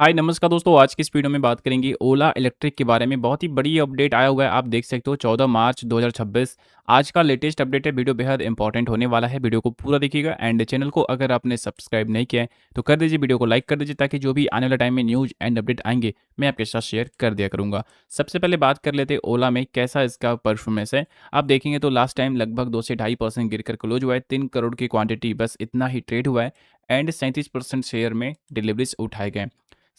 हाय नमस्कार दोस्तों, आज की इस वीडियो में बात करेंगे ओला इलेक्ट्रिक के बारे में। बहुत ही बड़ी अपडेट आया हुआ है, आप देख सकते हो 14 मार्च 2026 आज का लेटेस्ट अपडेट है। वीडियो बेहद इंपॉर्टेंट होने वाला है, वीडियो को पूरा देखिएगा। एंड चैनल को अगर आपने सब्सक्राइब नहीं किया है तो कर दीजिए, वीडियो को लाइक कर दीजिए ताकि जो भी आने वाले टाइम में न्यूज़ एंड अपडेट आएंगे मैं आपके साथ शेयर कर दिया करूँगा। सबसे पहले बात कर लेते हैं ओला में कैसा इसका परफॉर्मेंस है। आप देखेंगे तो लास्ट टाइम लगभग 2 से 2.5% गिर कर क्लोज हुआ है। 3 करोड़ की क्वांटिटी बस इतना ही ट्रेड हुआ है एंड 37% शेयर में डिलीवरीज उठाए गए।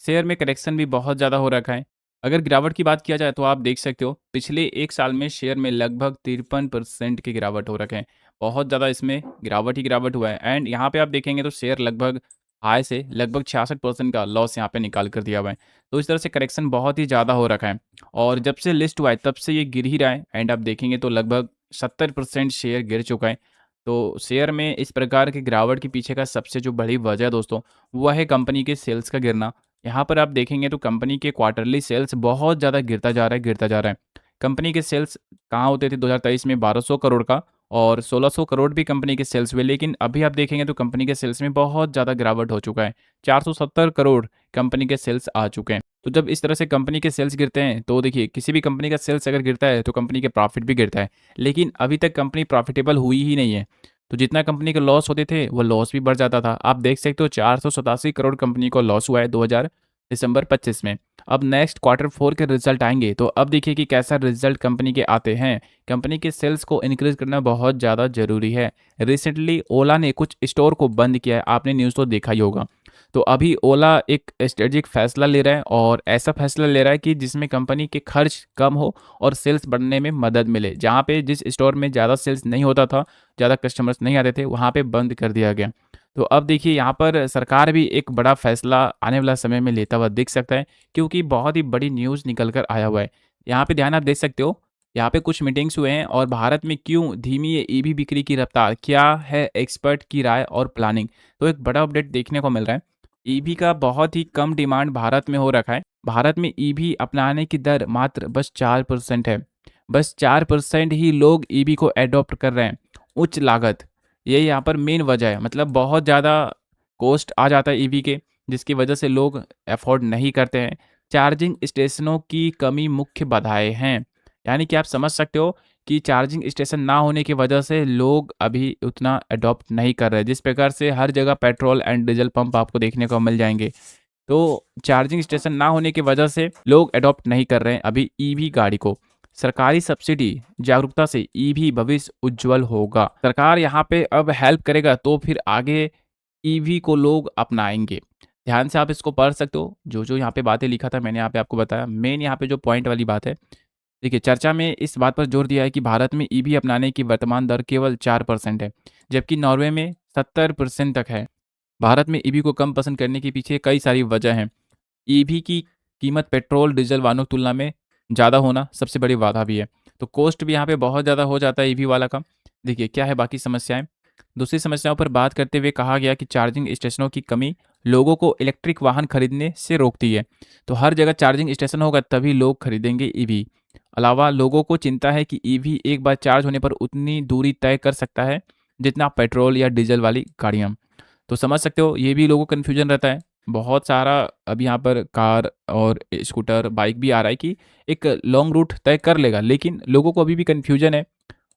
शेयर में करेक्शन भी बहुत ज़्यादा हो रखा है। अगर गिरावट की बात किया जाए तो आप देख सकते हो पिछले 1 साल में शेयर में लगभग 53% की गिरावट हो रखे हैं। बहुत ज़्यादा इसमें गिरावट ही गिरावट हुआ है एंड यहाँ पे आप देखेंगे तो शेयर लगभग हाई से लगभग 66% का लॉस यहाँ पे निकाल कर दिया हुआ है। तो इस तरह से करेक्शन बहुत ही ज़्यादा हो रखा है और जब से लिस्ट हुआ है तब से ये गिर ही रहा है एंड आप देखेंगे तो लगभग 70% शेयर गिर चुका है। तो शेयर में इस प्रकार की गिरावट के पीछे का सबसे जो बड़ी वजह है दोस्तों, वह है कंपनी के सेल्स का गिरना। यहाँ पर आप देखेंगे तो कंपनी के क्वार्टरली सेल्स बहुत ज़्यादा गिरता जा रहा है, गिरता जा रहा है। कंपनी के सेल्स कहाँ होते थे 2023 में 1200 करोड़ का और 1600 करोड़ भी कंपनी के सेल्स हुए, लेकिन अभी आप देखेंगे तो कंपनी के सेल्स में बहुत ज़्यादा गिरावट हो चुका है। 470 करोड़ कंपनी के सेल्स आ चुके हैं। तो जब इस तरह से कंपनी के सेल्स गिरते हैं तो देखिए, किसी भी कंपनी का सेल्स अगर गिरता है तो कंपनी के प्रॉफिट भी गिरता है, लेकिन अभी तक कंपनी प्रॉफिटेबल हुई ही नहीं है। तो जितना कंपनी के लॉस होते थे वो लॉस भी बढ़ जाता था। आप देख सकते हो 487 करोड़ कंपनी को लॉस हुआ है दिसंबर 25 में। अब नेक्स्ट क्वार्टर 4 के रिजल्ट आएंगे तो अब देखिए कि कैसा रिजल्ट कंपनी के आते हैं। कंपनी के सेल्स को इंक्रीज करना बहुत ज़्यादा जरूरी है। रिसेंटली ओला ने कुछ स्टोर को बंद किया है, आपने न्यूज़ तो देखा ही होगा। तो अभी ओला एक स्ट्रेटेजिक फैसला ले रहा है और ऐसा फैसला ले रहा है कि जिसमें कंपनी के खर्च कम हो और सेल्स बढ़ने में मदद मिले। जहाँ पे जिस स्टोर में ज़्यादा सेल्स नहीं होता था, ज़्यादा कस्टमर्स नहीं आते थे, वहाँ पे बंद कर दिया गया। तो अब देखिए यहाँ पर सरकार भी एक बड़ा फैसला आने वाला समय में लेता हुआ दिख सकता है, क्योंकि बहुत ही बड़ी न्यूज़ निकल कर आया हुआ है। यहाँ पे ध्यान आप देख सकते हो, यहाँ पे कुछ मीटिंग्स हुए हैं और भारत में क्यों धीमी है ईवी बिक्री की रफ्तार, क्या है एक्सपर्ट की राय और प्लानिंग। तो एक बड़ा अपडेट देखने को मिल रहा है। ईवी का बहुत ही कम डिमांड भारत में हो रखा है। भारत में ईवी अपनाने की दर मात्र बस 4% है। बस 4% ही लोग ईवी को एडॉप्ट कर रहे हैं। उच्च लागत, ये यहाँ पर मेन वजह है। मतलब बहुत ज़्यादा कॉस्ट आ जाता है ईवी के, जिसकी वजह से लोग अफोर्ड नहीं करते हैं। चार्जिंग स्टेशनों की कमी मुख्य बाधाएं हैं। यानी कि आप समझ सकते हो कि चार्जिंग स्टेशन ना होने की वजह से लोग अभी उतना अडॉप्ट नहीं कर रहे। जिस प्रकार से हर जगह पेट्रोल एंड डीजल पंप आपको देखने को मिल जाएंगे, तो चार्जिंग स्टेशन ना होने की वजह से लोग अडॉप्ट नहीं कर रहे हैं अभी ईवी गाड़ी को। सरकारी सब्सिडी जागरूकता से ईवी भविष्य उज्जवल होगा। सरकार यहाँ पे अब हेल्प करेगा तो फिर आगे ईवी को लोग अपनाएंगे। ध्यान से आप इसको पढ़ सकते हो। जो जो यहाँ पे बातें लिखा था मैंने यहाँ पे आपको बताया। मेन यहाँ पे जो पॉइंट वाली बात है, देखिए चर्चा में इस बात पर जोर दिया है कि भारत में ईवी अपनाने की वर्तमान दर केवल 4% है, जबकि नॉर्वे में 70% तक है। भारत में ईवी को कम पसंद करने के पीछे कई सारी वजह हैं। ईवी की कीमत पेट्रोल डीजल वाहनों की तुलना में ज़्यादा होना सबसे बड़ी बाधा भी है। तो कॉस्ट भी यहाँ पे बहुत ज़्यादा हो जाता है ईवी वाला का। देखिए क्या है बाकी समस्याएं। दूसरी समस्याओं पर बात करते हुए कहा गया कि चार्जिंग स्टेशनों की कमी लोगों को इलेक्ट्रिक वाहन खरीदने से रोकती है। तो हर जगह चार्जिंग स्टेशन होगा तभी लोग खरीदेंगे ईवी। अलावा लोगों को चिंता है कि ईवी एक बार चार्ज होने पर उतनी दूरी तय कर सकता है जितना पेट्रोल या डीजल वाली गाड़ियाँ। तो समझ सकते हो ये भी लोगों को कन्फ्यूजन रहता है। बहुत सारा अभी यहाँ पर कार और स्कूटर बाइक भी आ रहा है कि एक लॉन्ग रूट तय कर लेगा, लेकिन लोगों को अभी भी कन्फ्यूजन है।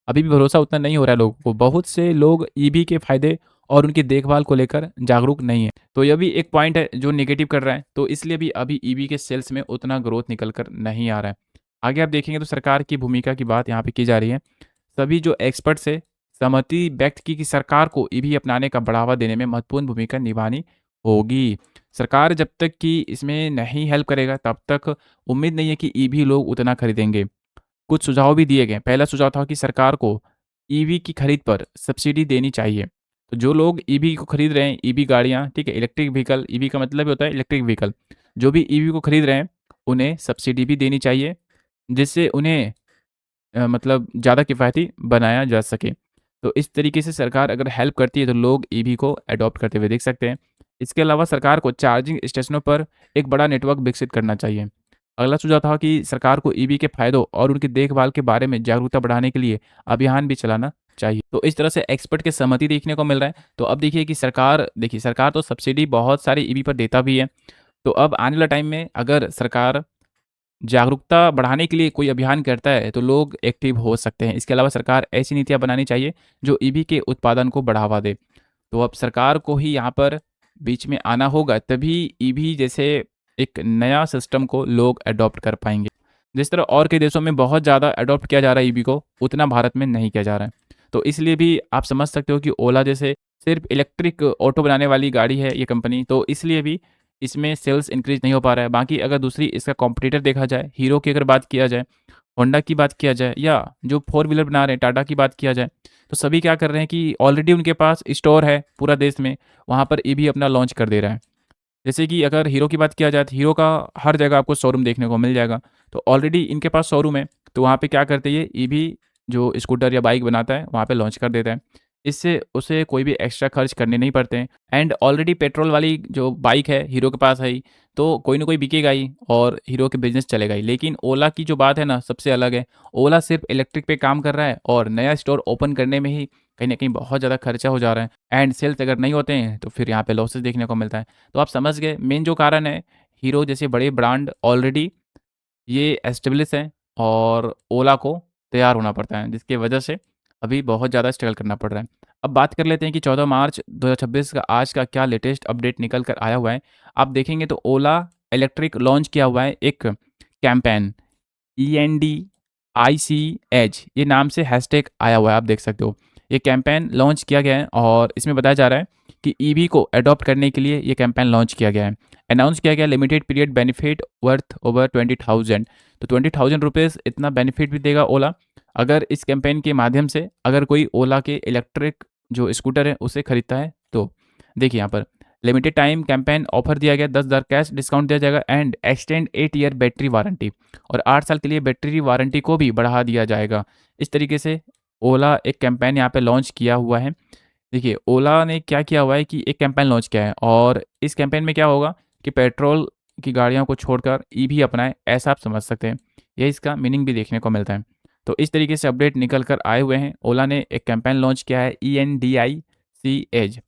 अभी भी भरोसा उतना नहीं हो रहा है लोगों को। बहुत से लोग ईवी के फायदे और उनकी देखभाल को लेकर जागरूक नहीं है। तो यह भी एक पॉइंट है जो नेगेटिव कर रहा है। तो इसलिए भी अभी ईवी के सेल्स में उतना ग्रोथ निकल कर नहीं आ रहा है। आगे आप देखेंगे तो सरकार की भूमिका की बात यहाँ पे की जा रही है। सभी जो एक्सपर्ट्स है सहमति व्यक्त की कि सरकार को ईवी अपनाने का बढ़ावा देने में महत्वपूर्ण भूमिका निभानी होगी। सरकार जब तक कि इसमें नहीं हेल्प करेगा तब तक उम्मीद नहीं है कि ईवी लोग उतना खरीदेंगे। कुछ सुझाव भी दिए गए। पहला सुझाव था कि सरकार को ईवी की खरीद पर सब्सिडी देनी चाहिए। तो जो लोग ईवी को खरीद रहे हैं, ईवी गाड़ियाँ, ठीक है, इलेक्ट्रिक व्हीकल, ईवी का मतलब होता है इलेक्ट्रिक व्हीकल, जो भी ईवी को खरीद रहे हैं उन्हें सब्सिडी भी देनी चाहिए, जिससे उन्हें मतलब ज़्यादा किफ़ायती बनाया जा सके। तो इस तरीके से सरकार अगर हेल्प करती है तो लोग ईवी को अडॉप्ट करते हुए देख सकते हैं। इसके अलावा सरकार को चार्जिंग स्टेशनों पर एक बड़ा नेटवर्क विकसित करना चाहिए। अगला सुझाव था कि सरकार को ईवी के फायदों और उनकी देखभाल के बारे में जागरूकता बढ़ाने के लिए अभियान भी चलाना चाहिए। तो इस तरह से एक्सपर्ट की सहमति देखने को मिल रहा है। तो अब देखिए कि सरकार तो सब्सिडी बहुत सारी ईवी पर देता भी है। तो अब आने वाला टाइम में अगर सरकार जागरूकता बढ़ाने के लिए कोई अभियान करता है तो लोग एक्टिव हो सकते हैं। इसके अलावा सरकार ऐसी नीतियाँ बनानी चाहिए जो ईवी के उत्पादन को बढ़ावा दे। तो अब सरकार को ही यहाँ पर बीच में आना होगा, तभी ईवी जैसे एक नया सिस्टम को लोग अडॉप्ट कर पाएंगे। जिस तरह और कई देशों में बहुत ज़्यादा अडॉप्ट किया जा रहा है ईवी को, उतना भारत में नहीं किया जा रहा है। तो इसलिए भी आप समझ सकते हो कि ओला जैसे सिर्फ इलेक्ट्रिक ऑटो बनाने वाली गाड़ी है ये कंपनी, तो इसलिए भी इसमें सेल्स इंक्रीज नहीं हो पा रहा है। बाकी अगर दूसरी इसका कॉम्पिटिटर देखा जाए, हीरो की अगर बात किया जाए, होंडा की बात किया जाए, या जो फोर व्हीलर बना रहे हैं टाटा की बात किया जाए, तो सभी क्या कर रहे हैं कि ऑलरेडी उनके पास स्टोर है पूरा देश में, वहाँ पर ईवी अपना लॉन्च कर दे रहा है। जैसे कि अगर हीरो की बात किया जाए तो हीरो का हर जगह आपको शोरूम देखने को मिल जाएगा। तो ऑलरेडी इनके पास शोरूम है, तो वहाँ पे क्या करते हैं, ये ईवी जो स्कूटर या बाइक बनाता है वहाँ पे लॉन्च कर देता है। इससे उसे कोई भी एक्स्ट्रा खर्च करने नहीं पड़ते हैं। एंड ऑलरेडी पेट्रोल वाली जो बाइक है हीरो के पास है ही, तो कोई ना कोई बिकेगा ही और हीरो के बिजनेस चलेगा ही। लेकिन ओला की जो बात है ना, सबसे अलग है। ओला सिर्फ इलेक्ट्रिक पे काम कर रहा है और नया स्टोर ओपन करने में ही कहीं ना कहीं बहुत ज़्यादा खर्चा हो जा रहा है, एंड सेल्स अगर नहीं होते हैं तो फिर यहाँ पे लॉसेस देखने को मिलता है। तो आप समझ गए मेन जो कारण है, हीरो जैसे बड़े ब्रांड ऑलरेडी ये एस्टेब्लिश हैं और ओला को तैयार होना पड़ता है, जिसकी वजह से अभी बहुत ज़्यादा स्ट्रगल करना पड़ रहा है। अब बात कर लेते हैं कि 14 मार्च 2026 का आज का क्या लेटेस्ट अपडेट निकल कर आया हुआ है। आप देखेंगे तो ओला इलेक्ट्रिक लॉन्च किया हुआ है एक कैंपेन, ENDICH ये नाम से हैशटैग आया हुआ है, आप देख सकते हो। ये कैंपेन लॉन्च किया गया है और इसमें बताया जा रहा है कि ईवी को अडॉप्ट करने के लिए ये कैंपेन लॉन्च किया गया है। अनाउंस किया गया limited period benefit worth over 20,000। तो 20,000 रुपीज़ इतना बेनिफिट भी देगा ओला, अगर इस कैंपेन के माध्यम से अगर कोई ओला के इलेक्ट्रिक जो स्कूटर है उसे खरीदता है तो। देखिए यहाँ पर लिमिटेड टाइम कैंपेन ऑफर दिया गया, 10,000 कैश डिस्काउंट दिया जाएगा and extend 8 year battery warranty, और 8 साल के लिए बैटरी वारंटी को भी बढ़ा दिया जाएगा। इस तरीके से ओला एक कैंपेन यहाँ पे लॉन्च किया हुआ है। देखिए ओला ने क्या किया हुआ है कि एक कैंपेन लॉन्च किया है, और इस कैंपेन में क्या होगा कि पेट्रोल की गाड़ियों को छोड़कर ईवी अपनाएं, ऐसा आप समझ सकते हैं। यह इसका मीनिंग भी देखने को मिलता है। तो इस तरीके से अपडेट निकल कर आए हुए हैं। ओला ने एक कैंपेन लॉन्च किया है ENDICH,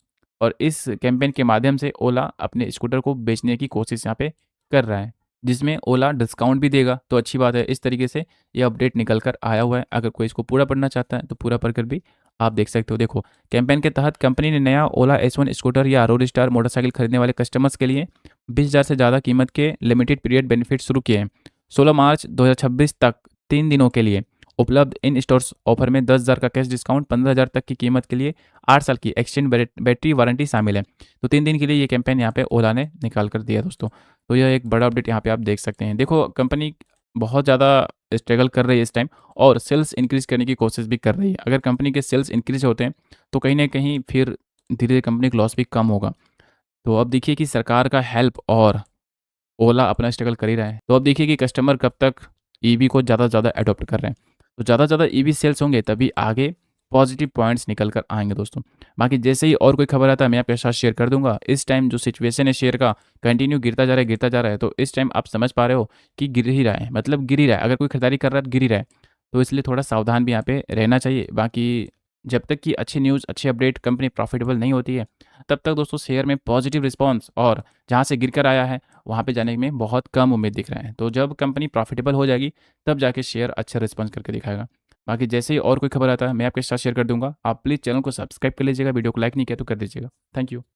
और इस कैंपेन के माध्यम से ओला अपने स्कूटर को बेचने की कोशिश यहाँ पे कर रहा है, जिसमें ओला डिस्काउंट भी देगा, तो अच्छी बात है। इस तरीके से ये अपडेट निकल कर आया हुआ है। अगर कोई इसको पूरा पढ़ना चाहता है तो पूरा पढ़कर भी आप देख सकते हो। देखो कैंपेन के तहत कंपनी ने नया ओला S1 स्कूटर या रोड स्टार मोटरसाइकिल खरीदने वाले कस्टमर्स के लिए 20,000 से ज़्यादा कीमत के लिमिटेड पीरियड बेनिफिट शुरू किए हैं। 16 मार्च 2026 तक 3 दिनों के लिए उपलब्ध इन स्टोर्स ऑफर में 10,000 का कैश डिस्काउंट, 15,000 तक की कीमत के लिए 8 साल की एक्सचेंज बैटरी वारंटी शामिल है। तो 3 दिन के लिए ये कैंपेन यहाँ पे ओला ने निकाल कर दिया दोस्तों। तो यह एक बड़ा अपडेट यहाँ पे आप देख सकते हैं। देखो कंपनी बहुत ज़्यादा स्ट्रगल कर रही है इस टाइम, और सेल्स इंक्रीज़ करने की कोशिश भी कर रही है। अगर कंपनी के सेल्स इंक्रीज़ होते हैं तो कहीं न कहीं फिर धीरे धीरे कंपनी का लॉस भी कम होगा। तो अब देखिए कि सरकार का हेल्प और ओला अपना स्ट्रगल कर ही रहा है। तो अब देखिए कि कस्टमर कब तक ईवी को ज़्यादा से ज़्यादा अडॉप्ट कर रहे हैं। तो ज़्यादा से ज़्यादा ईवी सेल्स होंगे तभी आगे पॉजिटिव पॉइंट्स निकल कर आएँगे दोस्तों। बाकी जैसे ही और कोई खबर आता है मैं आपके साथ शेयर कर दूँगा। इस टाइम जो सिचुएशन है शेयर का कंटिन्यू गिरता जा रहा है, गिरता जा रहा है। तो इस टाइम आप समझ पा रहे हो कि गिर ही रहा है, मतलब गिर ही रहा है। अगर कोई खरीदारी कर रहा है तो गिर ही रहा है। तो इसलिए थोड़ा सावधान भी यहाँ पे रहना चाहिए। बाकी जब तक कि अच्छी न्यूज़, अच्छी अपडेट कंपनी प्रॉफिटेबल नहीं होती है, तब तक दोस्तों शेयर में पॉजिटिव रिस्पॉन्स और जहाँ से गिर कर आया है वहाँ पे जाने में बहुत कम उम्मीद दिख रहा है। तो जब कंपनी प्रॉफिटेबल हो जाएगी तब जाके शेयर अच्छा रिस्पॉन्स करके दिखाएगा। बाकी जैसे ही और कोई खबर आता है मैं आपके साथ शेयर कर दूंगा। आप प्लीज़ चैनल को सब्सक्राइब कर लीजिएगा, वीडियो को लाइक नहीं किया तो कर दीजिएगा। Thank you.